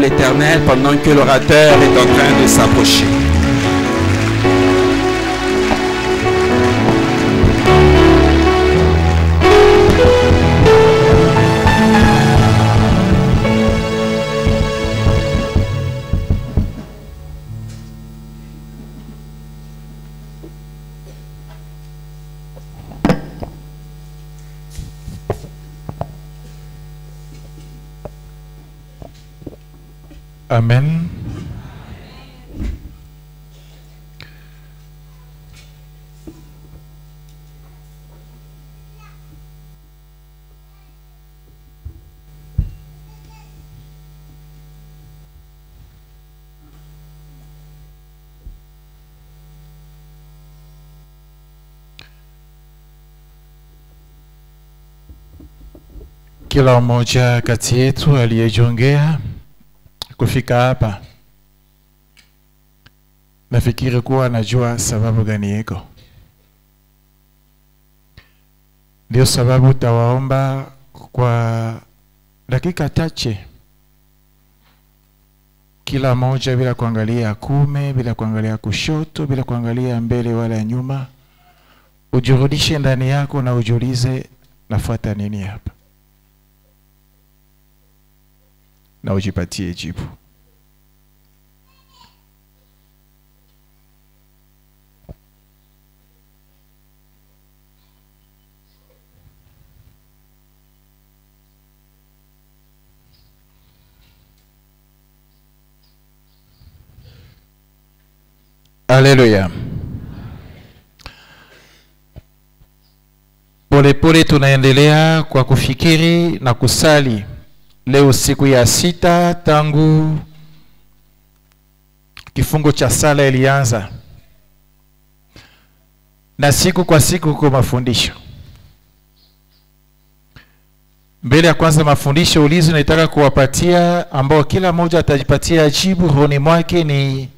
l'Éternel pendant que l'orateur est en train de s'approcher. Amen. Kila mmoja kati yetu aliyejongea kufika hapa, nafikiri kuwa najua sababu gani iko. Ndio sababu tawaomba kwa dakika chache, kila mmoja bila kuangalia kume, bila kuangalia kushoto, bila kuangalia mbele wala nyuma, ujirudishe ndani yako na ujiulize nafuata nini hapa, na ujipatie jibu. Haleluya. Pole pole tunaendelea kwa kufikiri na kusali. Leo siku ya 6 tangu kifungo cha sala ilianza, na siku kwa siku kwa mafundisho. Mbele ya kwanza mafundisho ulizo nataka kuwapatia, ambao kila mmoja atajipatia jibu rohoni mwake, ni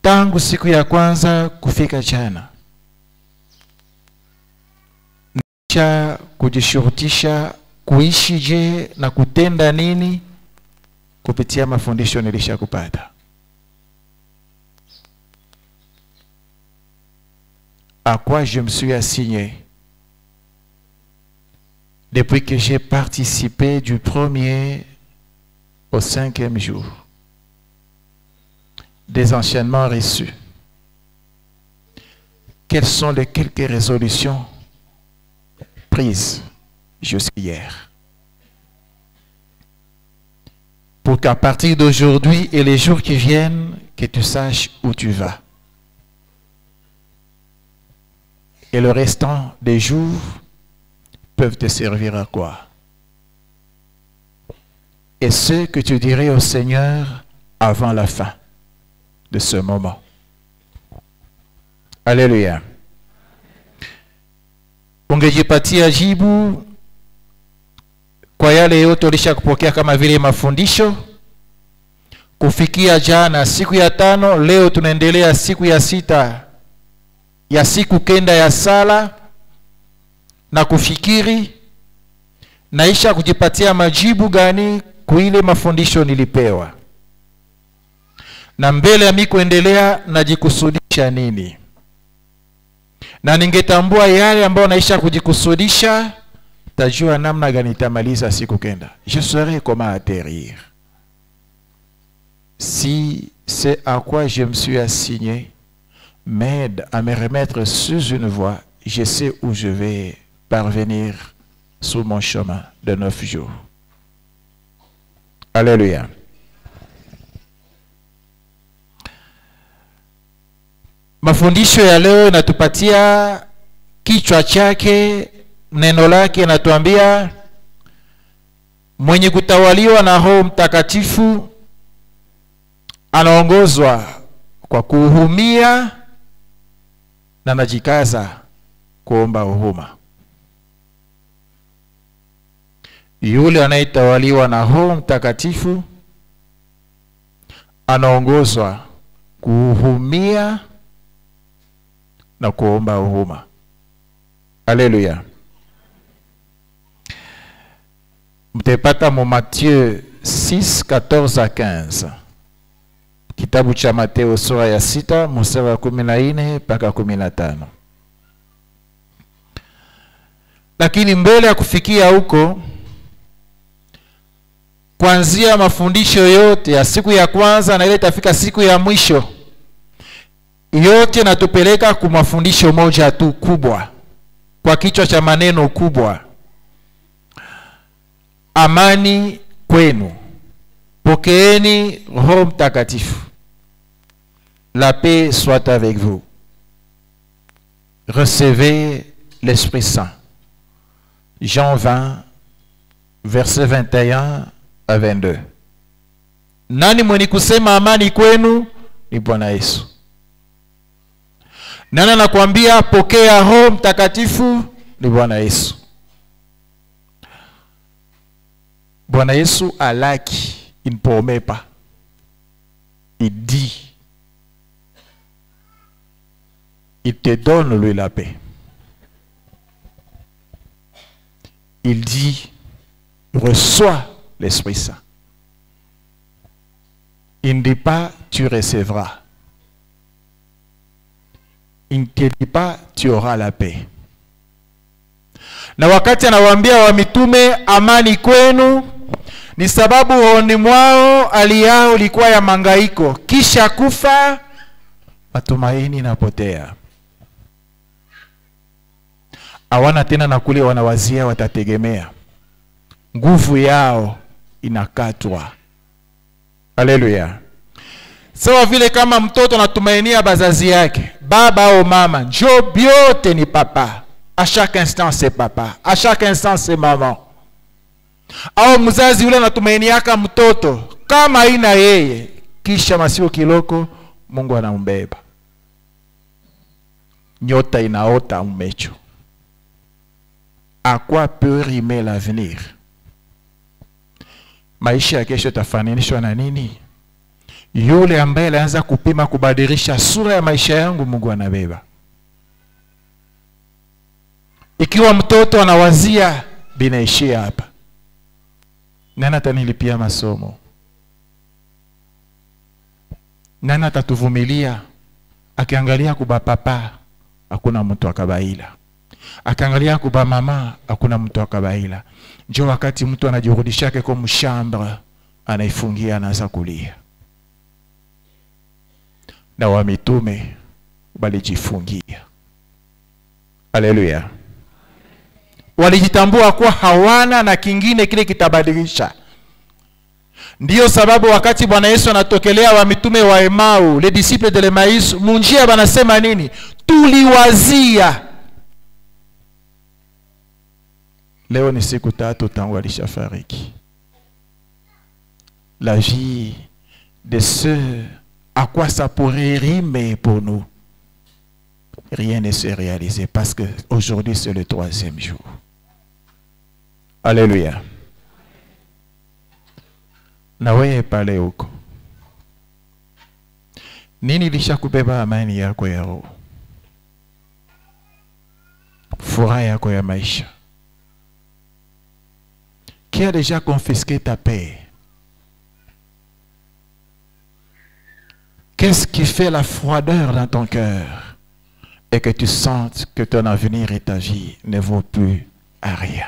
tangu siku ya kwanza kufika jana, nisha kujishurutisha kuishi je na kutenda nini kupitia mafundisho nilishakupata. À quoi je me suis assigné depuis que j'ai participé du 1er au 5e jour des enchaînements reçus. Quelles sont les quelques résolutions prises jusqu'hier, pour qu'à partir d'aujourd'hui et les jours qui viennent, que tu saches où tu vas. Et le restant des jours peuvent te servir à quoi? Et ce que tu dirais au Seigneur avant la fin de ce moment. Alléluia. Ungejipatia jibu kwa yale yote ulishakupokea kama vile mafundisho kufikia jana siku ya 5. Leo tunaendelea siku ya 6 ya siku kenda ya sala na kufikiri, naisha kujipatia majibu gani kuile mafundisho nilipewa, na mbele ya mimi kuendelea najikusudisha nini, na ningetambua yale ambayo naisha kujikusudisha, tajua namna gani tamaliza siku kenda. Je saurai comment atterrir. Si c'est à quoi je me suis assigné m'aide à me remettre sous une voie, je sais où je vais parvenir sur mon chemin de 9 jours. Alléluia. Mafundisho ya leo natupatia kichwa chake, neno lake natuambia mwenye kutawaliwa na Roho Mtakatifu anaongozwa kwa kuhurumia na najikaza kuomba huruma. Yule anayetawaliwa na Roho Mtakatifu anaongozwa kuhurumia na kuomba huruma. Alléluia. Mtepata mu Matthieu 6, 14 à 15. Kitabu cha Mateo sura ya 6 mstari wa 14 mpaka 15. Lakini mbele ya kufikia huko, kuanzia mafundisho yote ya siku ya kwanza na ile itafika siku ya mwisho, yote natupeleka kwa mafundisho moja tu kubwa, kwa kichwa cha maneno kubwa: amani kwenu, pokeeni Roho Mtakatifu. La paix soit avec vous. Recevez l'Esprit Saint. Jean 20, verset 21 à 22. Nani mwenye kusema amani kwenu? Ni Bwana Yesu. Nani anakuambia pokea Roho Mtakatifu? Ni Bwana Yesu. Bwana Yesu alaki, il ne promet pas. Il dit. Il te donne lui la paix. Il dit, reçois l'Esprit Saint. Il ne dit pas, tu recevras. Il ne te dit pas, tu auras la paix. Na wakati anawaambia wa mitume amani kwenu, ni sababu rohoni mwao hali yao ilikuwa ya mangaiko. Kisha kufa, matumaini napotea. Hawana tena na kule wanawazia watategemea. Nguvu yao inakatwa. Haleluya. Sawa vile kama mtoto anatumainia bazazi yake, baba au mama, job yote ni papa. À chaque instant c'est papa, à chaque instant c'est maman. Au mzazi yule anatumainiaka mtoto, kama haina yeye, kisha masio kiloko, Mungu anambeba. Nyota inaota umecho. À quoi peut rimer l'avenir? Maisha ya kesho tafananishwa na nini? Yule ambaye anaanza kupima kubadilisha sura ya maisha yangu, Mungu anabeba. Ikiwa mtoto anawazia binaishia hapa, nani atanilipia masomo? Nani atatuvumilia? Akiangalia kuba papa, hakuna mtu akabaila. Akiangalia kuba mama, hakuna mtu akabaila. Ndio wakati mtu anajirudisha kwa mshambre, anaifungia, anaanza kulia. Na wa mitume walijifungia. Haleluya. Walijitambua kuwa hawana na kingine kile kitabadilisha. Ndiyo sababu wakati Bwana Yesu anatokelea wa mitume wa Emau, les disciples de l'Emmaüs, munjia banasema nini? Tuliwazia. Leo ni siku 3 tangu alishafariki. La vie de ceux à quoi ça pourrait rimer pour nous, rien ne s'est réalisé parce que aujourd'hui c'est le 3e jour. Alléluia. Na wewe pale huko, nini lishakubeba amani yako ya roho, furaha yako ya maisha? Qui a déjà confisqué ta paix? Qu'est-ce qui fait la froideur dans ton cœur et que tu sens que ton avenir et ta vie ne vaut plus à rien?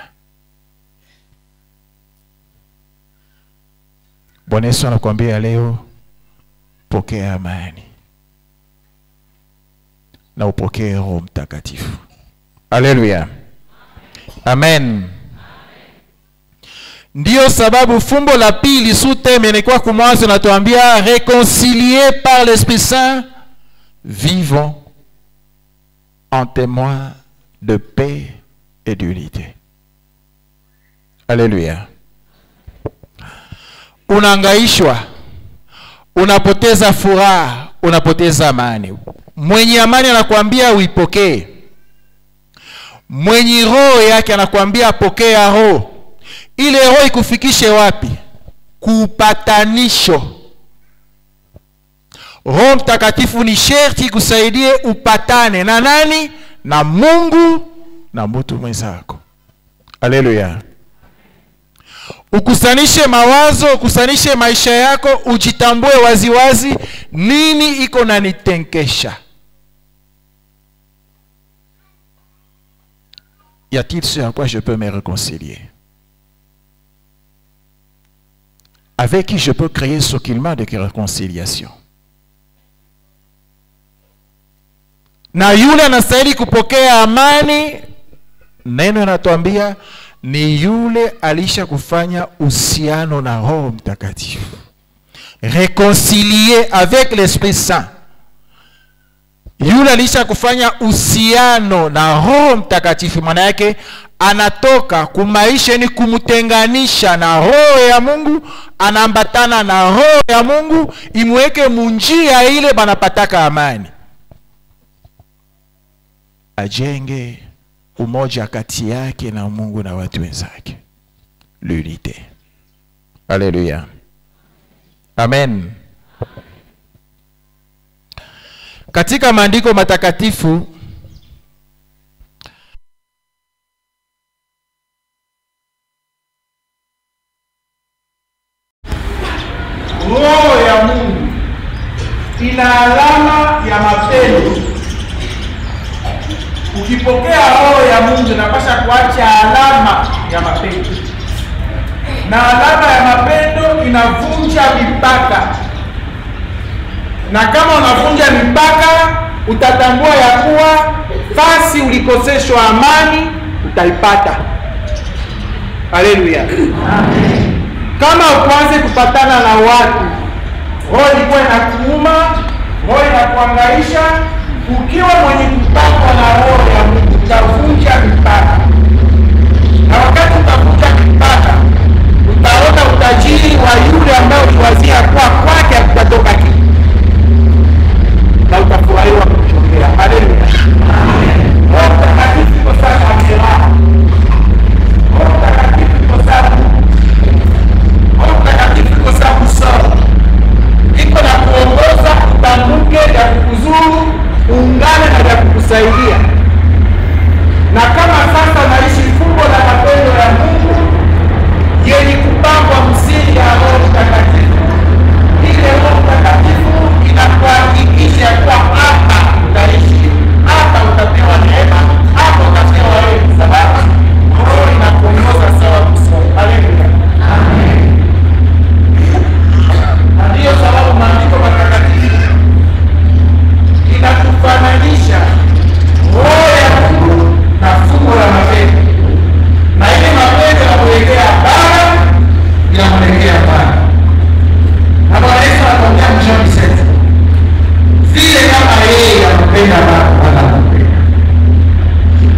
Bwana Yesu anakuambia leo, pokea amani na upokee Roho Mtakatifu. Haleluya. Amen. Ndiyo sababu fumbo la pili sous-thème ni kwa kumwanzo natuambia réconciliés par l'Esprit Saint, vivons en témoin de paix et d'unité. Alléluia. Unahangaishwa, unapoteza furaha, unapoteza amani. Mwenye amani anakuambia uipokee. Mwenye roho yake anakuambia pokea roho. Ile roho ikufikishe wapi? Kupatanisho. Roho Mtakatifu ni sherti kusaidie upatane na nani? Na Mungu na mtu mwenzako. Haleluya. ukusanishe mawazo, ukusanishe maisha yako, ujitambue waziwazi nini iko na nitenkesha. Y a-t-il ce à quoi je peux me réconcilier? Avec qui je peux créer ce climat de réconciliation? Na yule anastahili kupokea amani, neno linatuambia ni yule alisha kufanya uhusiano na Roho Mtakatifu. Réconcilier avec l'Esprit Saint. Yule alisha kufanya uhusiano na Roho Mtakatifu, maana yake anatoka kumaisha ni kumtenganisha na Roho ya Mungu, anaambatana na Roho ya Mungu, imweke munjia ile banapataka amani. Ajenge umoja kati yake na Mungu na watu wenzake. L'unité. Alléluia. Amen. Katika maandiko matakatifu Roho ya Mungu ina alama ya mapendo. Ukipokea Roho ya Mungu unapaswa kuacha alama ya mapendo. Na alama ya mapendo inavunja mipaka. Na kama unavunja mipaka, utatambua ya kuwa fasi ulikoseshwa amani utaipata. Haleluya. Amen. Kama ukuanze kupatana na watu, roho ilikuwa inakuuma, roho inakuangaisha, ukiwa mwenye kupakwa na Roho ya Mungu utavunja mipaka. Na wakati utavunja mipaka, utaona utajiri wa yule ambaye uliwazia kwa kwake akutatoka kitu. Na utafurahiwa kuchongea. Haleluya. Amen. Roho Mtakatifu kwa sasa amelaha. Roho Mtakatifu kwa sasa. Roho Mtakatifu kwa sasa kusoma. Iko na kuongoza, utambuke, ya kukuzuru, ungane na ya kukusaidia. Na kama sasa naishi fumbo la mapendo ya Mungu yenye kupangwa msingi ya Roho Mtakatifu, ile Roho Mtakatifu inakuhakikisha kwa hapa utaishi, hapa utapewa neema, hapa utapewa wewe, sababu Roho inakuongoza sawa kusoma. Haleluya. Amen. Ndiyo sababu maandiko matakatifu inatufananisha Roho ya Mungu na fumbo la mapendo. Na ile mapendo yanamwelekea Baba, yanamwelekea Baba. Na Bwana Yesu anakuambia mshoni sasa, vile kama yeye anapenda Baba, anampenda.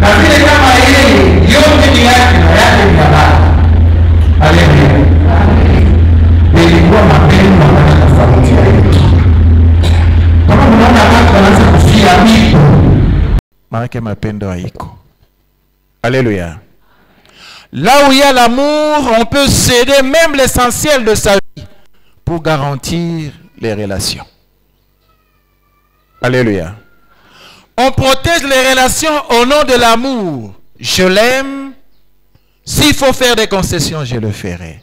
Na vile kama yeye yote ni yake na yake ni ya Baba. Haleluya. Ilikuwa mapendo na tofauti ya yetu. Kama mnaona watu wanaanza kufia mito, maana mapendo haiko. Alléluia. Là où il y a l'amour, on peut céder même l'essentiel de sa vie pour garantir les relations. Alléluia. On protège les relations au nom de l'amour. Je l'aime. S'il faut faire des concessions, je le ferai.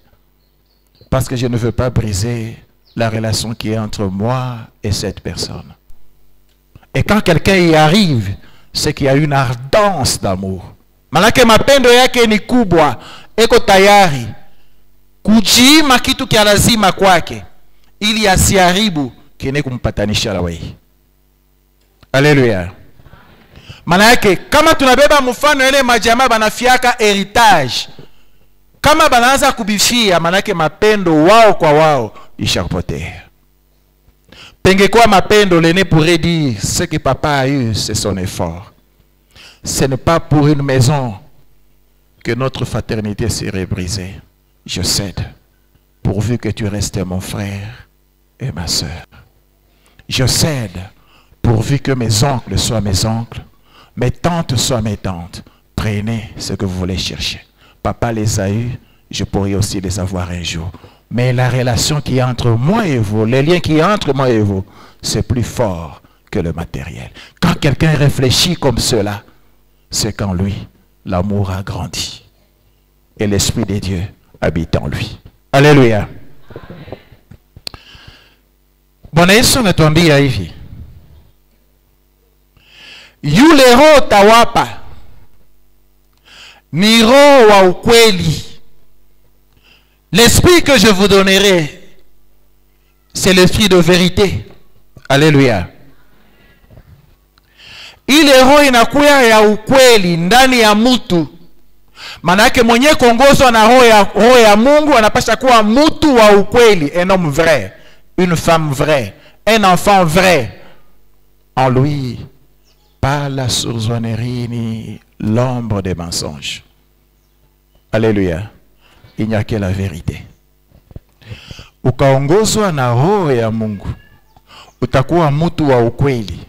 Parce que je ne veux pas briser la relation qui est entre moi et cette personne. Et quand quelqu'un y arrive, c'est qu'il y a une ardence d'amour. Manake mapendo yake ni kubwa, eko tayari kujiima kitu kia lazima kwake ili asiharibu kene kumpatanisha na wewe. Haleluya. Manake kama tunabeba mfano ile majamaa banafiaka heritage, kama banaanza kubifia, manake mapendo wao kwa wao ishapotea. Pengekuwa mapendo, l'aîné pourrait dire ce que papa a eu, c'est son effort. Ce n'est pas pour une maison que notre fraternité serait brisée. Je cède, pourvu que tu restes mon frère et ma sœur. Je cède, pourvu que mes oncles soient mes oncles, mes tantes soient mes tantes. Prenez ce que vous voulez chercher. Papa les a eus, je pourrais aussi les avoir un jour. Mais la relation qui est entre moi et vous, les liens qui sont entre moi et vous, c'est plus fort que le matériel. Quand quelqu'un réfléchit comme cela, c'est qu'en lui, l'amour a grandi. Et l'Esprit de Dieu habite en lui. Alléluia. Bwana Yesu anatuambia hivi, yule roho tawapa ni roho wa ukweli. L'esprit que je vous donnerai, c'est l'esprit de vérité. Alléluia. Ile roho inakuya ya ukweli ndani ya mtu. Manake mwenye kuongozwa na roho ya Mungu anapaswa kuwa mtu wa ukweli, un homme vrai, une femme vraie, un enfant vrai. En lui, pas la sournoiserie ni l'ombre des mensonges. Alléluia. Il n'y a que la vérité. Ukaongozwa na roho ya Mungu, utakuwa mtu wa ukweli.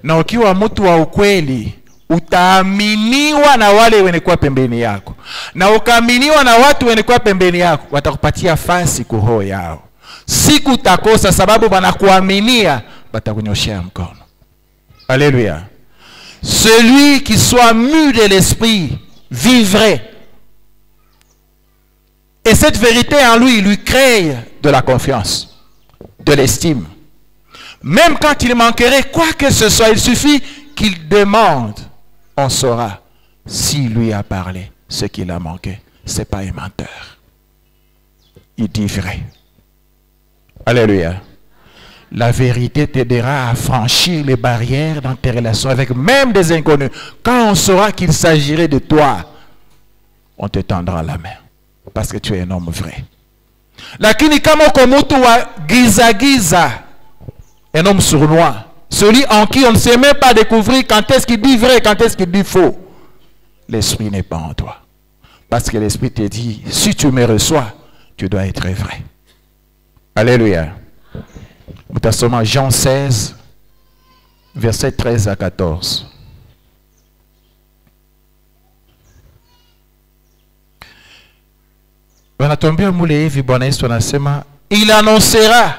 Na ukiwa mtu wa ukweli, utaaminiwa na wale wenye kuwa pembeni yako. Na ukaaminiwa na watu wenye kuwa pembeni yako, watakupatia fasi kwa roho yao. Siku utakosa sababu wanakuaminia, watakunyoshea mkono. Alléluia. Celui qui soit mu de l'esprit vivrait. Et cette vérité en lui crée de la confiance, de l'estime. Même quand il manquerait quoi que ce soit, il suffit qu'il demande, on saura s'il lui a parlé ce qu'il a manqué. Ce n'est pas un menteur. Il dit vrai. Alléluia. La vérité t'aidera à franchir les barrières dans tes relations avec même des inconnus. Quand on saura qu'il s'agirait de toi, on te tendra la main. Parce que tu es un homme vrai. Lakini kama uko mtu wa giza giza, un homme sournois, celui en qui on ne sait même pas découvrir quand est-ce qu'il dit vrai, quand est-ce qu'il dit faux, l'esprit n'est pas en toi. Parce que l'esprit te dit, si tu me reçois, tu dois être vrai. Alléluia. Mutasoma Jean 16, versets 13 à 14. Il annoncera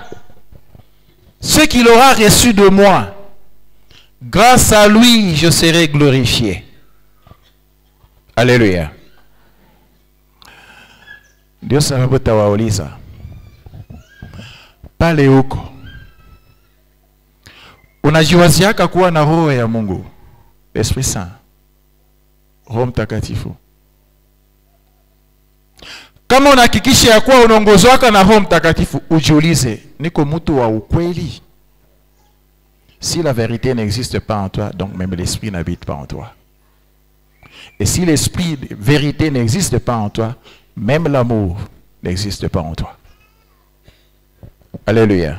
ce qu'il aura reçu de moi. Grâce à lui, je serai glorifié. Alléluia. Dieu amewauliza pale huko, unajiwaziaka kuwa na roho ya Mungu, l'Esprit Saint, Roho Mtakatifu. Kama unahakikisha ya kuwa unaongozwaka na Roho Mtakatifu, ujiulize, niko mtu wa ukweli? Si la vérité n'existe pas en toi, donc même l'esprit n'habite pas en toi. Et si l'esprit de vérité n'existe pas en toi, même l'amour n'existe pas en toi. Alléluia.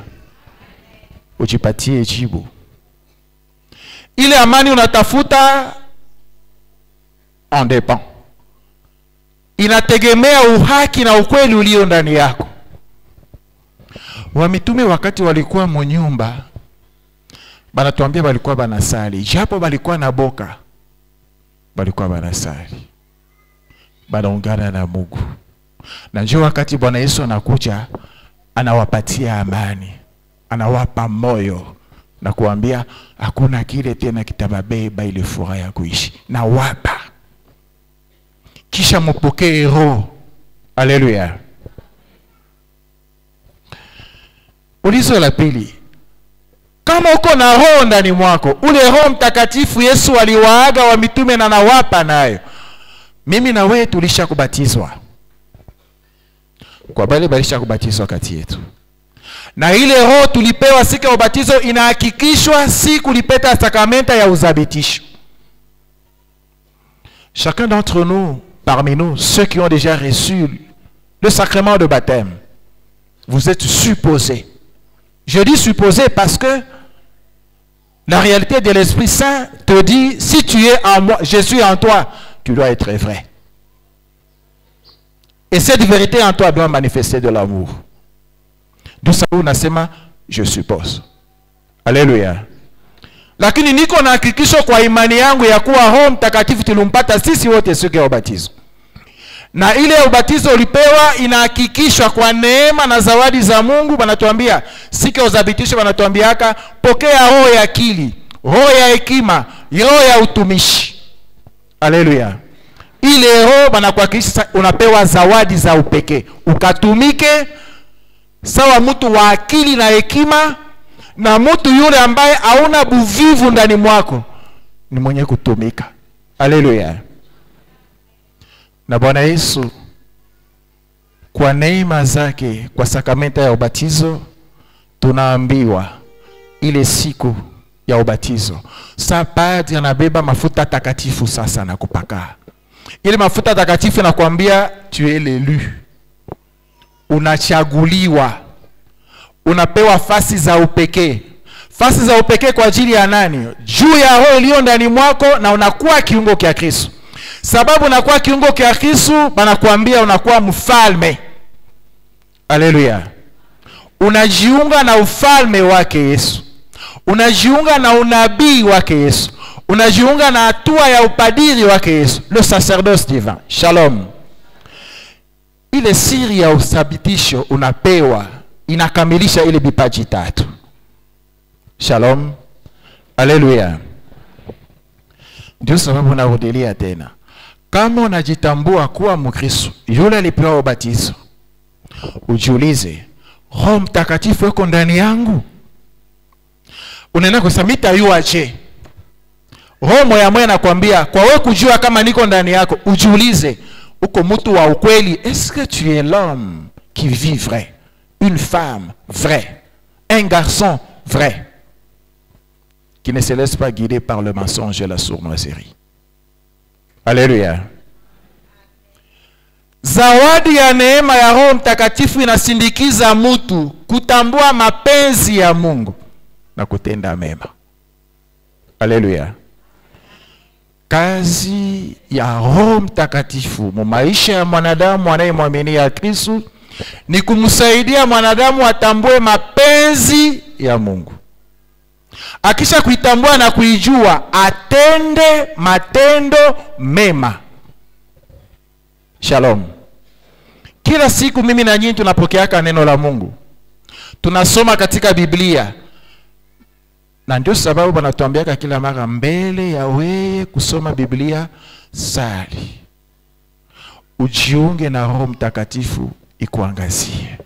Ujipatie jibu. Ile amani unatafuta en dépend. Inategemea uhaki na ukweli ulio ndani yako. Wamitume wakati walikuwa mnyumba, banatuambia walikuwa banasali. Japo walikuwa na boka, walikuwa banasali. Banaungana na Mungu. Na njoo wakati Bwana Yesu anakuja, anawapatia amani, anawapa moyo na kuambia hakuna kile tena kitababeba ile furaha ya kuishi. Na wapa. Kisha mpokee roho. Alléluia. Ulizo la pili, kama uko na roho ndani mwako, ule Roho Mtakatifu Yesu aliwaaga wa mitume na nawapa nayo. Mimi na wewe tulishakubatizwa. Kwa bale balishakubatizwa kati yetu. Na ile roho tulipewa siku ya ubatizo inahakikishwa siku lipeta sakramenta ya uzabitisho. Chacun d'entre nous, parmi nous, ceux qui ont déjà reçu le sacrement de baptême, vous êtes supposés. Je dis supposés parce que la réalité de l'Esprit Saint te dit, si tu es en moi, je suis en toi, tu dois être vrai. Et cette vérité en toi doit manifester de l'amour. D'où ça unasema, je suppose. Alléluia. Lakini niko na hakikisho kwa imani yangu ya kuwa Roho Mtakatifu tulimpata sisi wote siku ya ubatizo. Na ile ubatizo ulipewa inahakikishwa kwa neema na zawadi za Mungu. Banatuambia siku ya uzabitisho, banatuambiaka pokea roho ya akili, roho ya hekima, roho ya utumishi. Alléluia. ile roho banakuhakikisha unapewa zawadi za upekee, ukatumike sawa mtu wa akili na hekima, na mtu yule ambaye hauna buvivu ndani mwako ni mwenye kutumika. Haleluya. Na Bwana Yesu kwa neema zake, kwa sakramenta ya ubatizo, tunaambiwa ile siku ya ubatizo, sa padri anabeba mafuta takatifu sasa na kupaka. Ile mafuta takatifu nakwambia tu es l'élu. Unachaguliwa. Unapewa fasi za upekee. Fasi za upekee kwa ajili ya nani? Juu ya roho iliyo ndani mwako, na unakuwa kiungo kia Kristo. Sababu unakuwa kiungo kia Kristo, banakuambia unakuwa mfalme. Haleluya. Unajiunga na ufalme wake Yesu. Unajiunga na unabii wake Yesu. Unajiunga na hatua ya upadiri wake Yesu, le sacerdoce divin. Shalom. Ile siri ya usabitisho unapewa, inakamilisha ile vipaji tatu. Shalom. Haleluya. Ndio sababu narudilia tena, kama unajitambua kuwa Mkristo yule alipewa ubatizo, ujiulize, Roho Mtakatifu yuko ndani yangu? Unaenda kusamita yuache. Roho moya nakwambia, kwa wewe kujua kama niko ndani yako, ujiulize, uko mtu wa ukweli? Est-ce que tu es l'homme qui vit vrai? Une femme vraie? Un garçon vrai? Qui ne se laisse pas guider par le mensonge et la sournoiserie. Alléluia. Zawadi ya neema ya Roho Mtakatifu inasindikiza mtu kutambua mapenzi ya Mungu na kutenda mema. Alléluia. Kazi ya Roho Mtakatifu mu maisha ya mwanadamu anayemwaminia Kristo ni kumsaidia mwanadamu atambue mapenzi ya Mungu. Akisha kuitambua na kuijua, atende matendo mema. Shalom. Kila siku mimi na nyinyi tunapokeaka neno la Mungu, tunasoma katika Biblia, na ndio sababu banatuambiaka kila mara, mbele ya wewe kusoma Biblia, sali, ujiunge na Roho Mtakatifu ikuangazie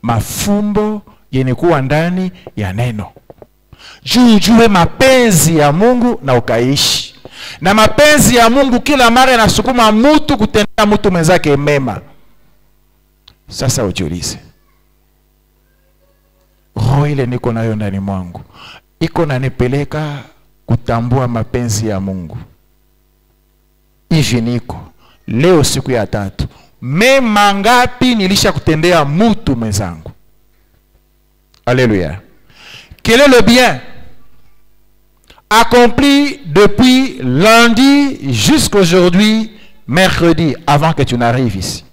mafumbo yenye kuwa ndani ya neno. Jue mapenzi ya Mungu na ukaishi. Na mapenzi ya Mungu kila mara yanasukuma mtu kutendea mtu mwenzake mema. Sasa ujiulize, roho ile niko nayo ndani mwangu iko nanipeleka kutambua mapenzi ya Mungu? Hivi niko leo siku ya 3, mema ngapi nilisha kutendea mtu mwenzangu? Alléluia. Quel est le bien accompli depuis lundi jusqu'aujourd'hui, mercredi, avant que tu n'arrives ici?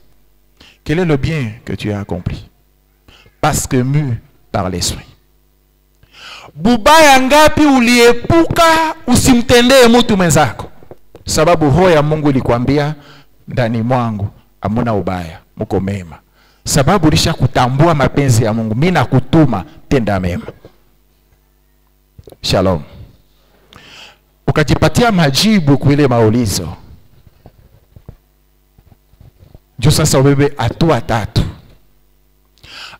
Quel est le bien que tu as accompli? Parce que mu par l'esprit. Bubaya ngapi uliepuka usimtendee mtu mwenzako? Sababu roho ya Mungu ilikwambia, ndani mwangu hamuna ubaya, mko mema. Sababu ulisha kutambua mapenzi ya Mungu, mimi nakutuma tenda mema. Shalom. Ukajipatia majibu kwa ile maulizo. Ndio sasa ubebe hatua 3.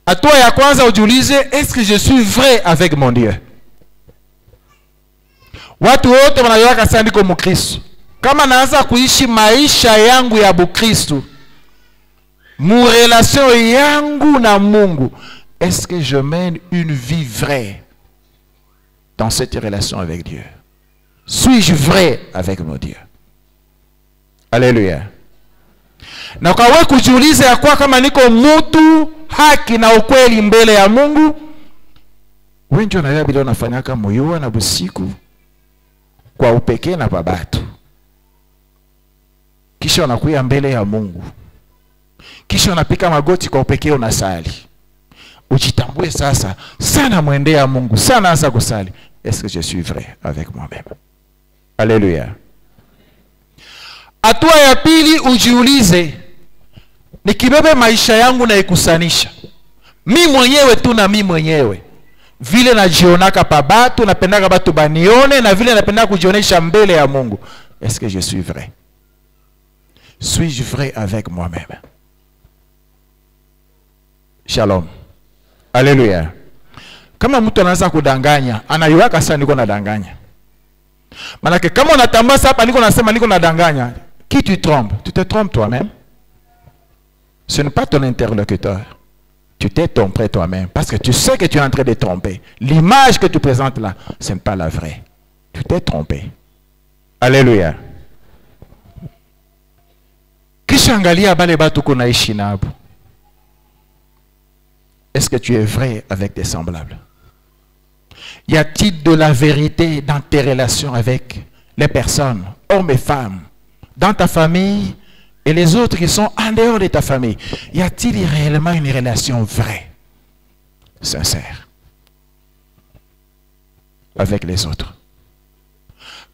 Hatua ya kwanza ujiulize, est-ce que je suis vrai avec mon Dieu? Watu wote wanayaka sana niko Mkristo. Kama naanza kuishi maisha yangu ya Bukristo, mu relation yangu na Mungu, est-ce que je mène une vie vraie dans cette relation avec Dieu? Suis-je vrai avec mon Dieu? Alléluia. Na kwa wewe kujiuliza ya kwa kama niko mtu haki na ukweli mbele ya Mungu, wewe ndio na yabidi unafanyaka moyo na busiku kwa upekee na babatu. Kisha unakuya mbele ya Mungu. Kisha unapika magoti kwa upekee, unasali. Ujitambue sasa, sana mwendea Mungu, sana anza kusali. Est-ce que je suis vrai avec moi-même? Alléluia. Hatua ya pili ujiulize, nikibebe maisha yangu na ikusanisha mimi mwenyewe tu na mimi mwenyewe, vile najionaka pa batu, napendaka batu banione, na vile napendaka kujionesha mbele ya Mungu, est-ce que je suis vrai? Suis-je vrai avec moi-même? Shalom. Alléluia. Kama mtu anaanza kudanganya, anayuaka sana niko nadanganya. Manake kama unatambasa hapa niko nasema niko nadanganya, qui tu trompes? Tu te trompes toi-même. Ce n'est pas ton interlocuteur. Tu t'es trompé toi-même parce que tu sais que tu es en train de tromper. L'image que tu présentes là, ce n'est pas la vraie. Tu t'es trompé. Alléluia. Kisha angalia bale batu kunaishi nabo. Est-ce que tu es vrai avec tes semblables? Y a-t-il de la vérité dans tes relations avec les personnes, hommes et femmes, dans ta famille et les autres qui sont en dehors de ta famille? Y a-t-il réellement une relation vraie, sincère, avec les autres?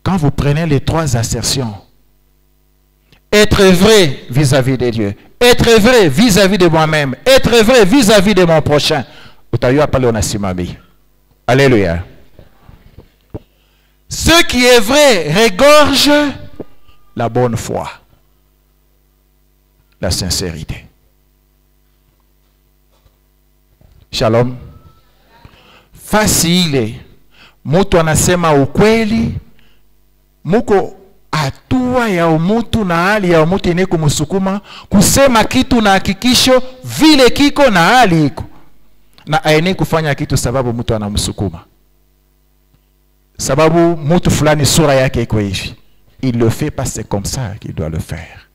Quand vous prenez les trois assertions, être vrai vis-à-vis de Dieu, être vrai vis-à-vis de moi-même, être vrai vis-à-vis de mon prochain, alléluia. Ce qui est vrai regorge la bonne foi, la sincérité. Shalom. Facile. Mutu anasema ukweli, muko hatua ya umutu na hali ya umutu ine kumusukuma kusema kitu na hakikisho vile kiko na hali iko, na aene kufanya kitu sababu mtu anamsukuma, sababu mtu fulani sura yake iko hivi. Il le fait parce que c'est comme ça qu'il doit le faire,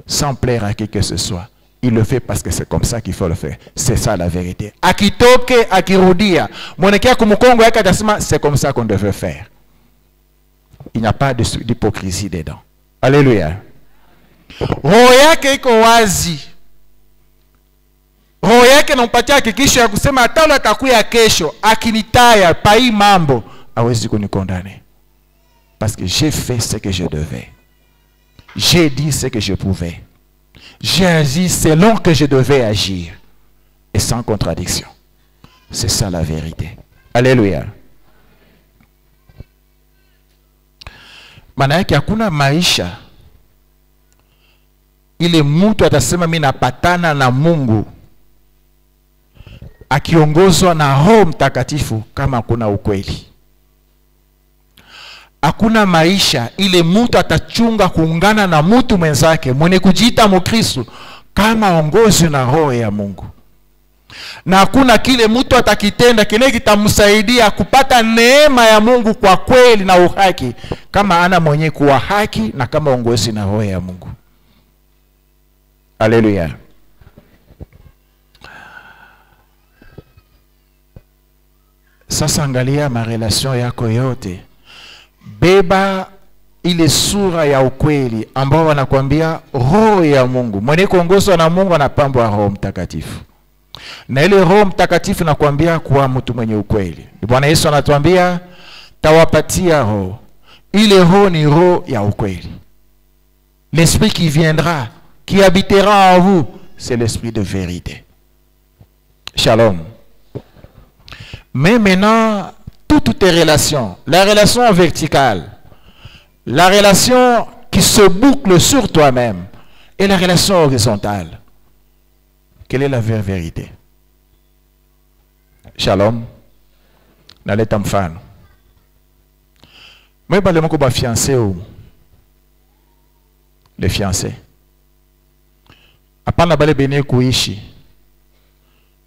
sans plaire à qui que ce soit. Il le fait parce que c'est comme ça qu'il faut le faire. C'est ça la vérité. Akitoke akirudia mwenekia kumukongo yake atasema c'est comme ça qu'on devait faire. Il n'y a pas d'hypocrisie dedans. Alléluia. Roho yake iko wazi. Roho yake nampatia hakikisho ya kusema hata atakuya kesho akinitaya pai mambo hawezi kunikondane. Parce que j'ai fait ce que je devais. J'ai dit ce que je pouvais. J'ai agi selon que je devais agir. Et sans contradiction. C'est ça la vérité. Alléluia. Maana yake hakuna maisha ile mtu atasema mimi napatana na Mungu akiongozwa na Roho Mtakatifu kama kuna ukweli. Hakuna maisha ile mtu atachunga kuungana na mtu mwenzake mwenye kujiita Mkristo kama ongozi na Roho ya Mungu. Na hakuna kile mtu atakitenda kile kitamsaidia kupata neema ya Mungu kwa kweli na uhaki kama ana mwenye kuwa haki na kama ongozi na Roho ya Mungu. Alléluia. Sasa angalia ma relation yako yote. Beba ile sura ya ukweli ambao wanakuambia Roho ya Mungu. Mwenye kuongozwa na Mungu anapambwa Roho Mtakatifu. Na ile Roho Mtakatifu nakwambia kuwa mtu mwenye ukweli. Bwana Yesu anatuambia tawapatia roho. Ile roho ni roho ya ukweli. L'esprit qui viendra, qui habitera en vous, c'est l'esprit de vérité. Shalom. Mais maintenant, toutes tes relations, la relation verticale, la relation qui se boucle sur toi-même et la relation horizontale, quelle est la vraie vérité? Shalom. Naleta mfano. Moi bale moko ba fiancé ou les fiancés. Apana bale bene kuishi.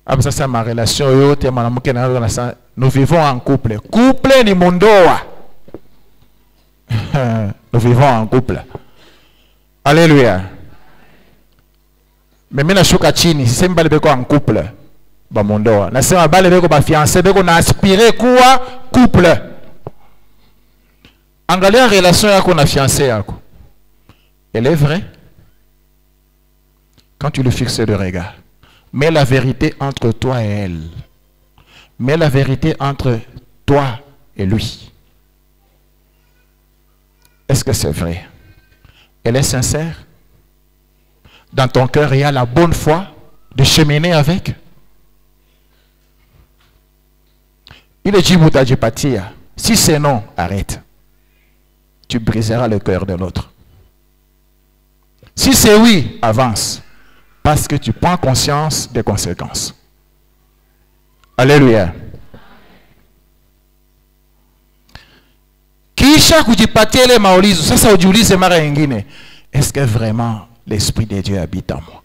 Aba sasa ma relation yote mwanamke na nasa nous vivons en couple. Couple ni mondoa. Nous vivons en couple. Alléluia. Mais mimi nashuka chini, sisemi bale beko en couple ba mondoa. Nasema bale beko ba fiancé beko na aspirer kuwa couple. Angalia relation yako na fiancé yako. Elle est vraie quand tu le fixes de regard. Mets la vérité entre toi et elle. Mets la vérité entre toi et lui. Est-ce que c'est vrai? Elle est sincère? Dans ton cœur, il y a la bonne foi de cheminer avec? Il est dit Boutajipatia. Si c'est non, arrête. Tu briseras le cœur de l'autre. Si c'est oui, avance. Parce que tu prends conscience des conséquences. Alléluia. Kisha kujipatia ile maulizo. Sasa ujiulize mara nyingine. Est-ce que vraiment l'Esprit de Dieu habite en moi?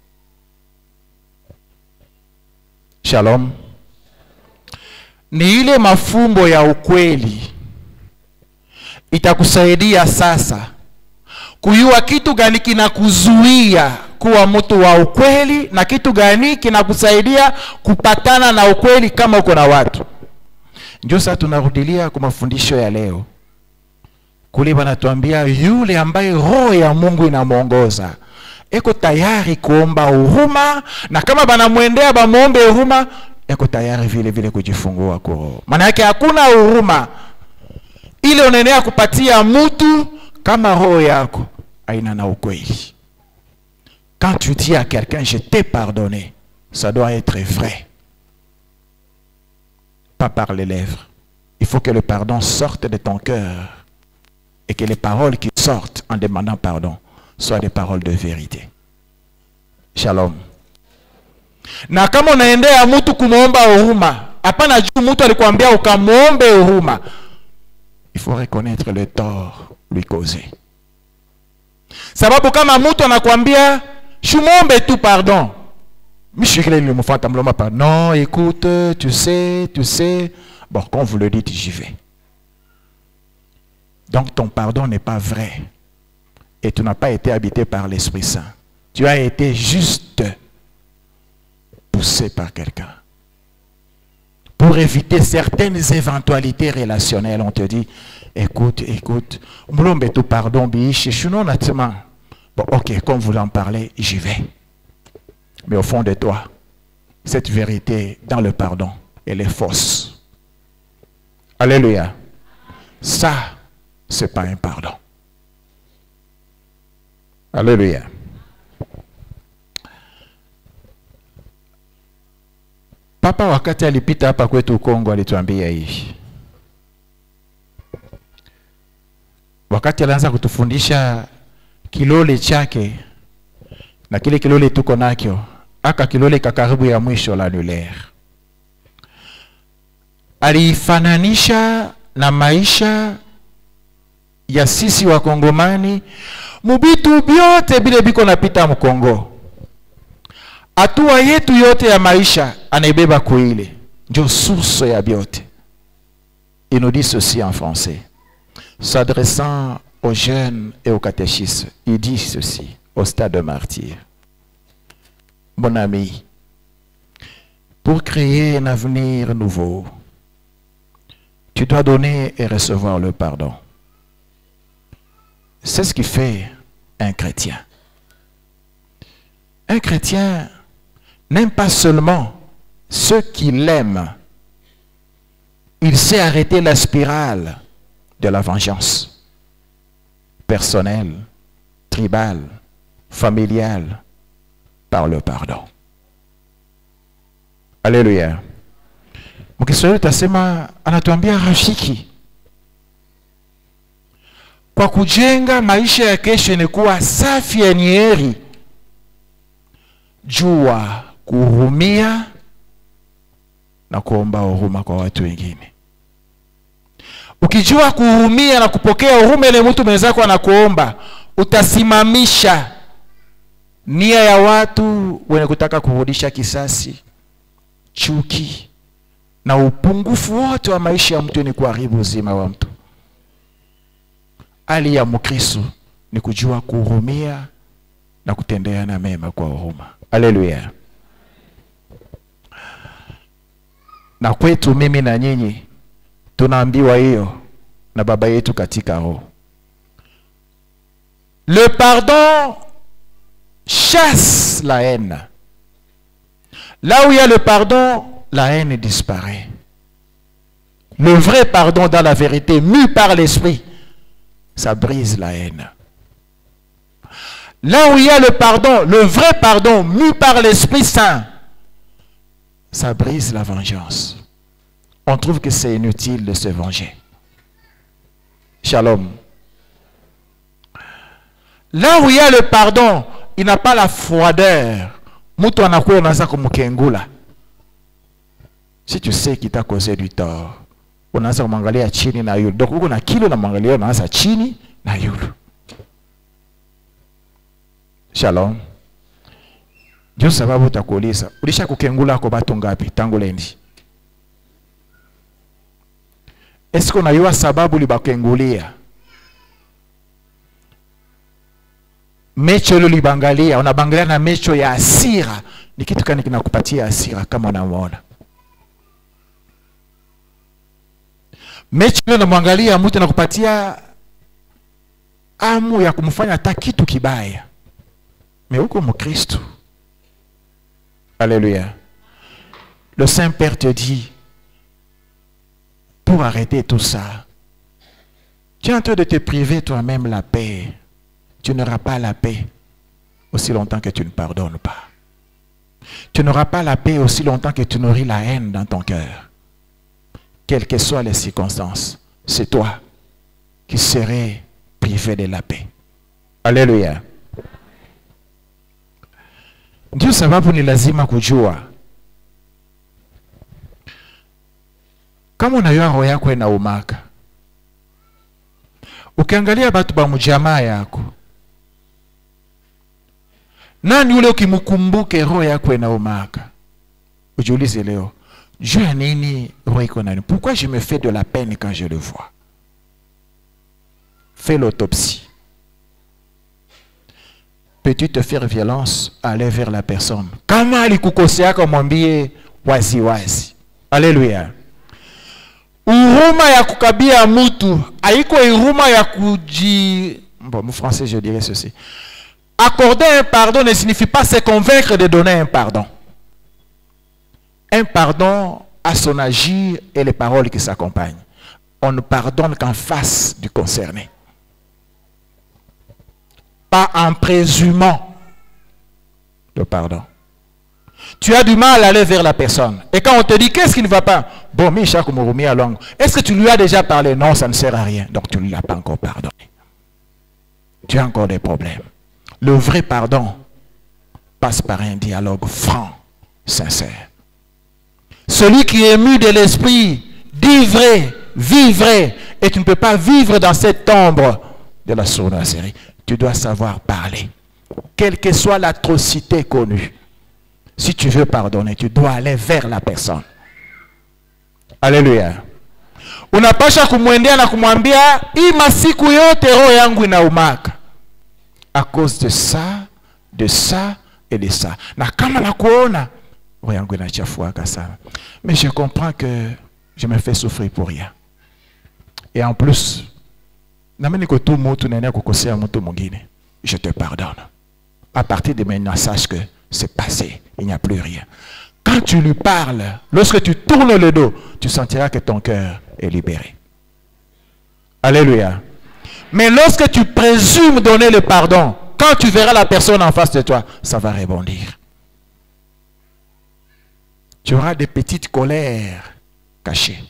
Shalom. Ni ile mafumbo ya ukweli itakusaidia sasa kujua kitu gani kinakuzuia kuwa mtu wa ukweli na kitu gani kinakusaidia kupatana na ukweli kama uko na watu. Ndio sasa tunarudilia kwa mafundisho ya leo. Kule wanatuambia yule ambaye roho ya Mungu inamuongoza eko tayari kuomba huruma, na kama banamwendea bamuombe huruma eko tayari vile vile kujifungua kwa roho. Maana yake hakuna huruma ile unaenea kupatia mtu kama roho yako haina na ukweli. Quand tu dis à quelqu'un je t'ai pardonné, ça doit être vrai, pas par les lèvres. Il faut que le pardon sorte de ton cœur et que les paroles qui sortent en demandant pardon soient des paroles de vérité. Shalom. Na kama unaendea mtu kumuomba huruma, hapana juu mtu alikwambia ukamuombe huruma, il faut reconnaître le tort lui causé. Sababu kama mtu anakuambia shumombe tu pardon, mishikile le mufata mloma pardon, non écoute, tu sais, bon quand vous le dites j'y vais. Donc ton pardon n'est pas vrai et tu n'as pas été habité par l'Esprit Saint. Tu as été juste poussé par quelqu'un. Pour éviter certaines éventualités relationnelles, on te dit, écoute, m'lombe tout pardon, biche, je suis non honnêtement. Bon, ok, comme vous en parlez, j'y vais. Mais au fond de toi, cette vérité dans le pardon, elle est fausse. Alléluia. Ça, c'est pas un pardon. Alléluia. Papa wakati alipita hapa kwetu Kongo alituambia hivi. Wakati alianza kutufundisha kilole chake na kile kilole tuko nakyo, aka kilole kakaribu ya mwisho la annulaire. Alifananisha na maisha ya sisi wa Kongomani, mubitu byote bile biko napita mkongo. Hatua yetu yote ya maisha anaibeba kuile. Ndio source ya byote. Il nous dit ceci en français. S'adressant aux jeunes et aux catéchistes, il dit ceci au stade de martyr. Mon ami, pour créer un avenir nouveau, tu dois donner et recevoir le pardon. C'est ce qui fait un chrétien. Un chrétien n'aime pas seulement ceux qui l'aiment. Il sait arrêter la spirale de la vengeance personnelle, tribale, familiale, par le pardon. Alléluia. Mkiswahili tasema anatuambia rafiki, kwa kujenga maisha ya kesho ni kuwa safi ya heri, jua kuhurumia na kuomba huruma kwa watu wengine. Ukijua kuhurumia na kupokea huruma ile mtu mwenzako anakuomba, utasimamisha nia ya watu wenye kutaka kurudisha kisasi, chuki na upungufu wote wa maisha ya mtu ni kuharibu uzima wa mtu. Hali ya Mkristo ni kujua kuhurumia na kutendeana mema kwa huruma. Haleluya. Na kwetu mimi na nyinyi tunaambiwa hiyo na baba yetu katika roho. Le pardon chasse la haine. Là où il y a le pardon, la haine disparaît. Le vrai pardon dans la vérité, mu par l'esprit, ça brise la haine. Là où il y a le pardon, le vrai pardon, mu par l'Esprit Saint, ça brise la vengeance. On trouve que c'est inutile de se venger. Shalom. Là où il y a le pardon, il n'a pas la froideur. Mtu anakuwa unaanza kumkengula. Si tu sais qu'il t'a causé du tort, unaanza kumwangalia chini na yule. Donc uko na kilo na mwangalia unaanza chini na yule. Shalom. Ndio sababu utakuuliza, ulisha kukengula kwa watu ngapi tangu lendi? Esko unajua sababu libakengulia? Mecho libangalia, unabangalia na mecho ya hasira. Ni kitu gani kinakupatia hasira kama unamuona? Mecho unamwangalia mtu anakupatia amu ya kumfanya hata kitu kibaya. Mais uko Mkristo. Alléluia. Le Saint-Père te dit, pour arrêter tout ça, tu es en train de te priver toi-même la paix. Tu n'auras pas la paix aussi longtemps que tu ne pardonnes pas. Tu n'auras pas la paix aussi longtemps que tu nourris la haine dans ton cœur. Quelles que soient les circonstances, c'est toi qui serais privé de la paix. Alléluia. Ndio sababu ni lazima kujua kama unajua roho yako inaumaka. Ukiangalia watu ba mjamaa yako, nani ule ukimkumbuke roho yako inaumaka? Ujiulize leo, juu ya nini roho iko nani? Pourquoi je me fais de la peine quand je le vois? Fais l'autopsie. Peux-tu te faire violence, aller vers la personne? Kama alikukosea kumwambie wazi wazi. Alléluia. Huruma ya kukabia mtu haiko huruma ya kuji... Bon, mon français je dirais ceci. Accorder un pardon ne signifie pas se convaincre de donner un pardon. Un pardon a son agir et les paroles qui s'accompagnent. On ne pardonne qu'en face du concerné. Pas en présumant le pardon. Tu as du mal à aller vers la personne. Et quand on te dit qu'est-ce qui ne va pas? Bon, Micha Kumurumi à longue. Est-ce que tu lui as déjà parlé? Non, ça ne sert à rien. Donc tu ne l'as pas encore pardonné. Tu as encore des problèmes. Le vrai pardon passe par un dialogue franc, sincère. Celui qui est ému de l'esprit dit vrai, vit vrai. Et tu ne peux pas vivre dans cette ombre de la sournoiserie. Tu dois savoir parler. Quelle que soit l'atrocité connue. Si tu veux pardonner, tu dois aller vers la personne. Alléluia. Unapasha kumwendea na kumwambia, hii masiku yote roho yangu inaumaka. À cause de ça et de ça. Na kama na kuona, roho yangu inachafuaka sana. Mais je comprends que je me fais souffrir pour rien. Et en plus, je te pardonne. À partir de maintenant, sache que c'est passé. Il n'y a plus rien. Quand tu lui parles, lorsque tu tournes le dos, tu sentiras que ton cœur est libéré. Alléluia. Mais lorsque tu présumes donner le pardon, quand tu verras la personne en face de toi, ça va rebondir. Tu auras des petites colères cachées.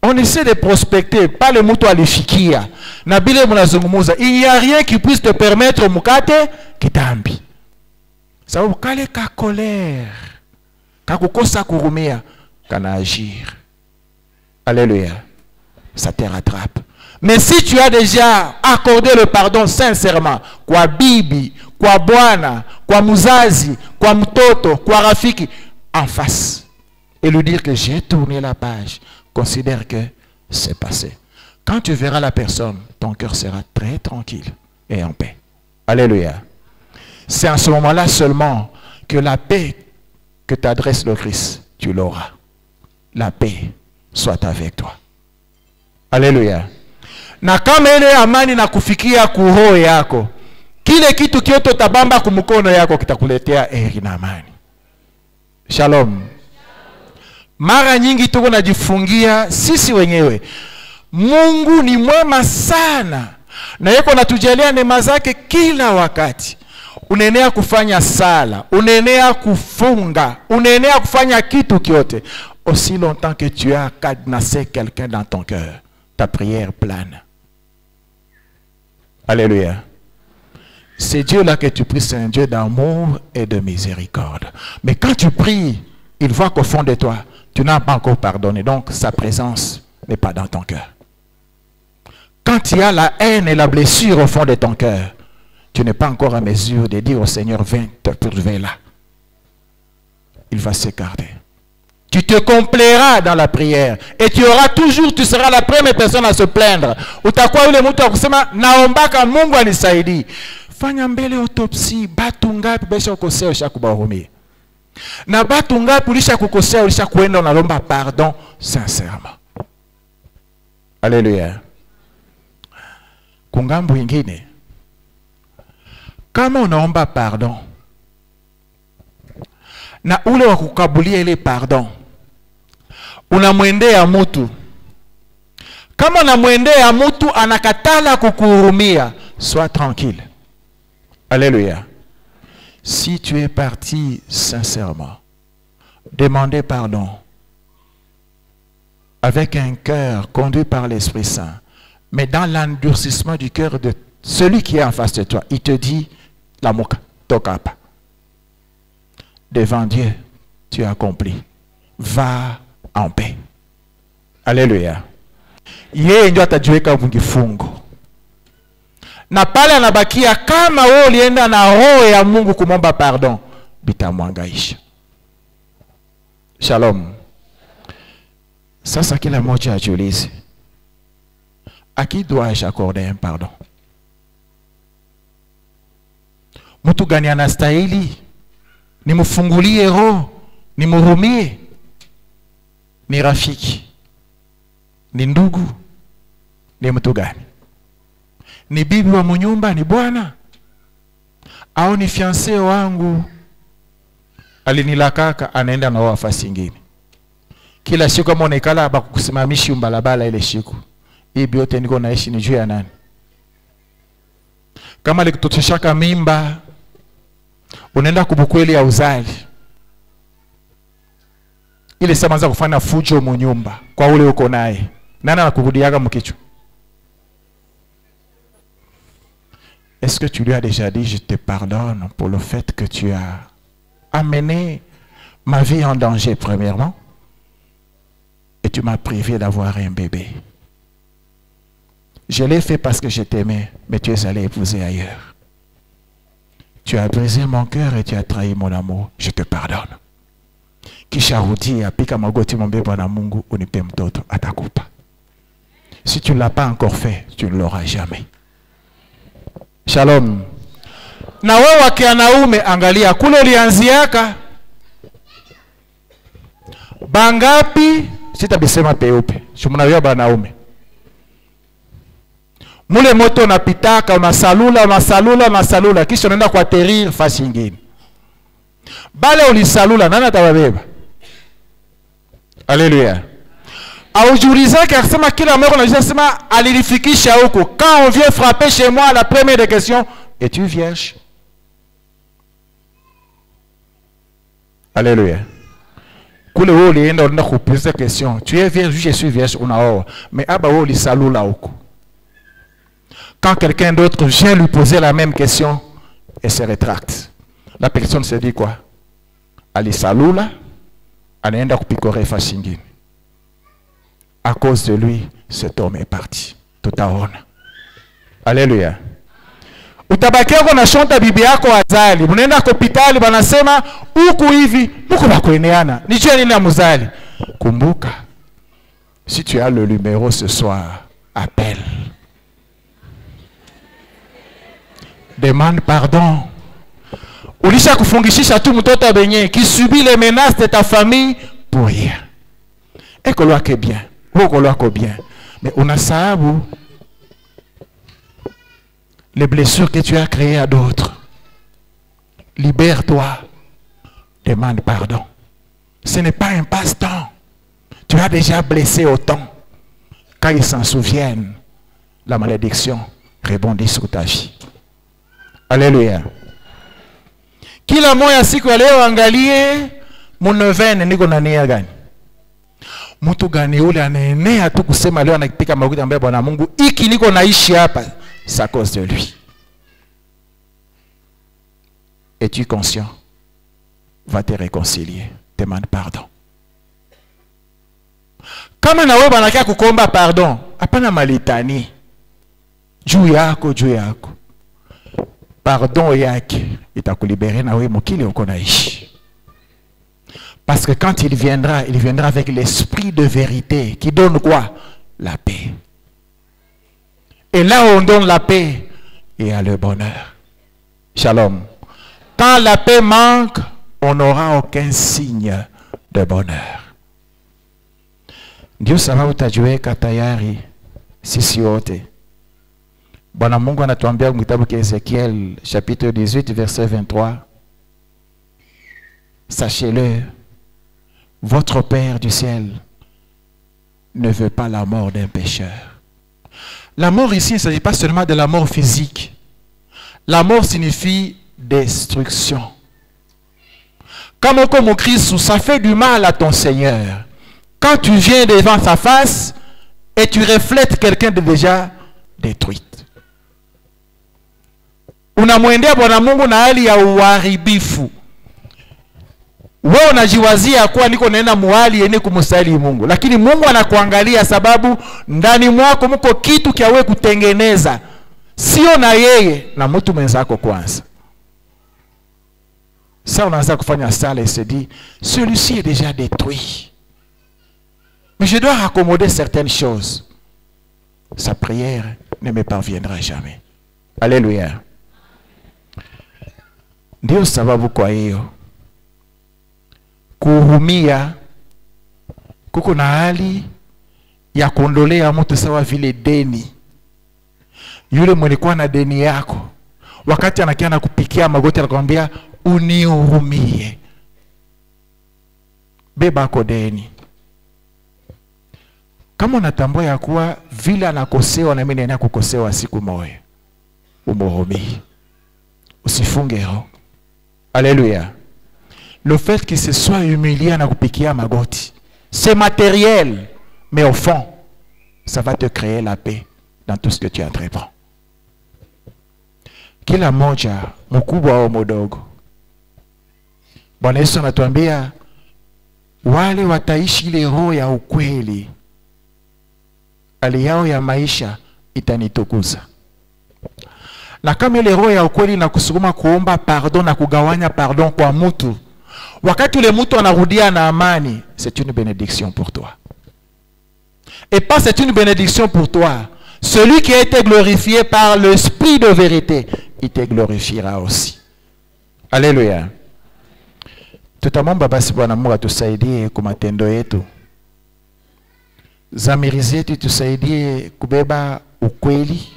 On essaie de prospecter, pas le mouton alifikia. Il n'y a rien qui puisse te permettre mukate kitambi. Ça vous kale ka colère. Kakukosa kurumia kana agir. Alléluia. Ça te rattrape. Mais si tu as déjà accordé le pardon sincèrement, kwa bibi, kwa bwana, kwa muzazi, kwa mtoto, kwa rafiki, en face, et lui dire que j'ai tourné la page, considère que c'est passé. Quand tu verras la personne, ton cœur sera très tranquille et en paix. Alléluia. C'est en ce moment-là seulement que la paix que t'adresse le Christ, tu l'auras. La paix soit avec toi. Alléluia. Na kama ile amani na kufikia kuroho yako, kile kitu kioto tabamba kumukono yako kitakuletea heri na amani. Shalom. Mara nyingi tuko najifungia sisi wenyewe. Mungu ni mwema sana. Na yeko natujalia neema zake kila wakati. Unaenea kufanya sala, unaenea kufunga, unaenea kufanya kitu kyote. Aussi longtemps que tu as cadenassé quelqu'un dans ton cœur, ta prière plane. Alléluia. C'est Dieu-là que tu pries, c'est un Dieu d'amour et de miséricorde. Mais quand tu pries, il voit qu'au fond de toi, tu n'as pas encore pardonné. Donc, sa présence n'est pas dans ton cœur. Quand il y a la haine et la blessure au fond de ton cœur, tu n'es pas encore en mesure de dire au Seigneur, viens te trouver là. Il va s'écarter. Tu te complairas dans la prière et tu auras toujours, tu seras la première personne à se plaindre. Utakuwa yule mtu akusema naombaka Mungu anisaidie. Fanya mbele autopsie, batu ngapi besha kukosea ushakubarumia. Na batu ngapi ulisha kukosea ulisha kuenda unalomba pardon sincèrement. Alléluia. Kungambo ingine, kama unaomba pardon na ule wa kukabulia ile pardon unamwendea mtu, kama unamwendea mtu anakatala kukuhurumia, sois tranquille. Alléluia. Si tu es parti sincèrement, demandez pardon avec un cœur conduit par l'Esprit Saint, mais dans l'endurcissement du cœur de celui qui est en face de toi, il te dit, la moka, tokapa. Devant Dieu, tu as accompli. Va en paix. Alléluia. Yeye ndio atajiweka mkifungo. Na pale anabakia kama wewe ulienda na roho ya Mungu kumomba pardon, bitamwangaisha. Shalom. Sasa kila mmoja ajiulize, à qui dois-je accorder un pardon? Mtu gani anastahili nimfungulie roho, nimhurumie? Ni rafiki, ni ndugu, ni mtu gani? Ni bibi wa mnyumba, ni bwana, au ni fiancé wangu alinilakaka anaenda na wafasi nyingine? Kila siku kama unaikala hapa kukusimamishi umbalabala ile siku, hii biote niko naishi ni juu ya nani? Kama likutoshaka mimba unaenda kubukweli ya uzali, ile sasa manza kufanya fujo mnyumba kwa ule uko naye, nani anakurudiaga mkichwa? Est-ce que tu lui as déjà dit, je te pardonne pour le fait que tu as amené ma vie en danger premièrement et tu m'as privé d'avoir un bébé. Je l'ai fait parce que je t'aimais, mais tu es allé épouser ailleurs. Tu as brisé mon cœur et tu as trahi mon amour. Je te pardonne. Kisha rudia pika magoti mwambie Bwana Mungu unipe mtoto, atakupa. Si tu ne l'as pas encore fait, tu ne l'auras jamais. Shalom. Na wewe wakianaume, angalia kule ulianziaka bangapi, sitabisema peupe, shumunawia banaume. Mule moto unapitaka, unasalula, kisha unaenda kwa terir fasi nyingine. Bale ulisalula, nani atababeba? Alléluia. Aujulizake akisema kila mmoja anasema alilifikisha huko. Quand on vient frapper chez moi, la première des questions, es-tu vierge? Alléluia. Kule wewe ulienda unaenda kuposer question, tu es vierge? Je suis vierge, unaoa. Mais aba wewe ulisalula huko. Quand quelqu'un d'autre vient lui poser la même question, elle se rétracte. La personne se dit quoi? Alisalula, anaenda kupikore fasi nyingine. À cause de lui, cet homme est parti. Tutaona. Alléluia. Utabakia kwa nashonta bibi yako azali. Unaenda hospitali wanasema huku hivi, huku bakueneana. Nijue nini ya muzali. Kumbuka, si tu as le numéro ce soir, appelle. Demande pardon. Ulisha kufungishisha tu mtoto benye qui subit les menaces de ta famille pour rien. Et que l'on est bien. Bien. Mais on a sabu les blessures que tu as créées à d'autres. Libère-toi. Demande pardon. Ce n'est pas un passe-temps. Tu as déjà blessé autant. Quand ils s'en souviennent, la malédiction rebondit sur ta vie. Alléluia. Kila moya siku ya leo angalie munevene niko na nia gani? mtu gani ule anaenea tu kusema leo anapika makuta ambaye Bwana Mungu iki niko naishi hapa, c'est à cause de lui. Es-tu conscient? Va te réconcilier, demande pardon. Kama na wewe banakia kukomba pardon, hapana malitani juu yako. Pardon yake itakulibere na wewe mukile uko naishi. Parce que quand il viendra avec l'esprit de vérité qui donne quoi? La paix. Et là où on donne la paix, il y a le bonheur. Shalom. Quand la paix manque, on n'aura aucun signe de bonheur. Ndio sababu tajiweka tayari sisi wote. Bwana Mungu anatuambia kitabu cha Ezekiel chapitre 18 verset 23. Sachez-le, votre Père du ciel ne veut pas la mort d'un pécheur. La mort ici, il ne s'agit pas seulement de la mort physique. La mort signifie destruction. Comme Christ, ça fait du mal à ton Seigneur. Quand tu viens devant sa face et tu reflètes quelqu'un de déjà détruit. Unamwendea Bwana Mungu na hali ya uharibifu. Wewe unajiwazia kuwa niko naenda muhali yenye kumstahili Mungu, lakini Mungu anakuangalia sababu ndani mwako mko kitu kia wewe kutengeneza, sio na yeye, na mtu mwenzako kwanza. Ça on a kufanya sala et se dit celui-ci est déjà détruit. Mais je dois raccommoder certaines choses. Sa prière ne me parviendra jamais. Alléluia. Ndio sababu kwa hiyo kuhurumia kuko na hali ya kuondolea mtu sawa vile deni. Yule mwenye na deni yako, wakati anakia na kupikia magoti anakuambia unihurumie. Beba kwa deni. Kama unatambua ya kuwa vile anakosewa na mimi nina kukosewa siku moja, umhurumie. Usifunge roho. Alléluia. Le fait qu'il se soit humilié na kupikia magoti, c'est matériel, mais au fond, ça va te créer la paix dans tout ce que tu entreprends. Kila moja, mkubwa au mdogo. Bwana Yesu anatuambia wale wataishi ile roho ya ukweli, hali yao ya maisha itanitukuza. Na kama ile roho ya ukweli na kusukuma kuomba pardon na kugawanya pardon kwa mtu, wakati ule mtu anarudia na amani, c'est une bénédiction pour toi. Et pas c'est une bénédiction pour toi. Celui qui a été glorifié par l'esprit de vérité, il te glorifiera aussi. Alléluia. Tutamomba basi Bwana Mungu atusaidie kwa matendo yetu. Zamiri zetu tusaidie kubeba ukweli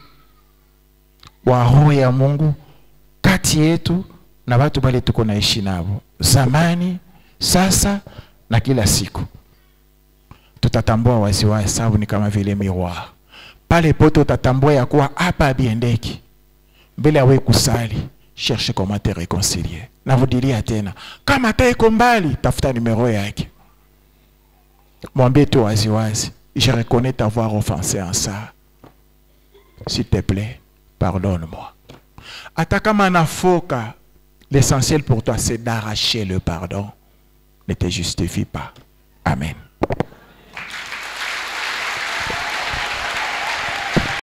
wa roho ya Mungu kati yetu na watu wale tuko naishi nao zamani, sasa na kila siku. Tutatambua waziwazi sababu ni kama vile miroir. Pale poto utatambua ya kuwa hapa abiendeki. Mbele ya wewe kusali, cherche comment te réconcilier. Na vudilia tena, kama ataiko mbali, tafuta numero yake. Mwambie tu waziwazi, je reconnais t'avoir offensé en ça. S'il te plaît, pardonne-moi. Hata kama nafoka, l'essentiel pour toi c'est d'arracher le pardon. Ne te justifie pas. Amen.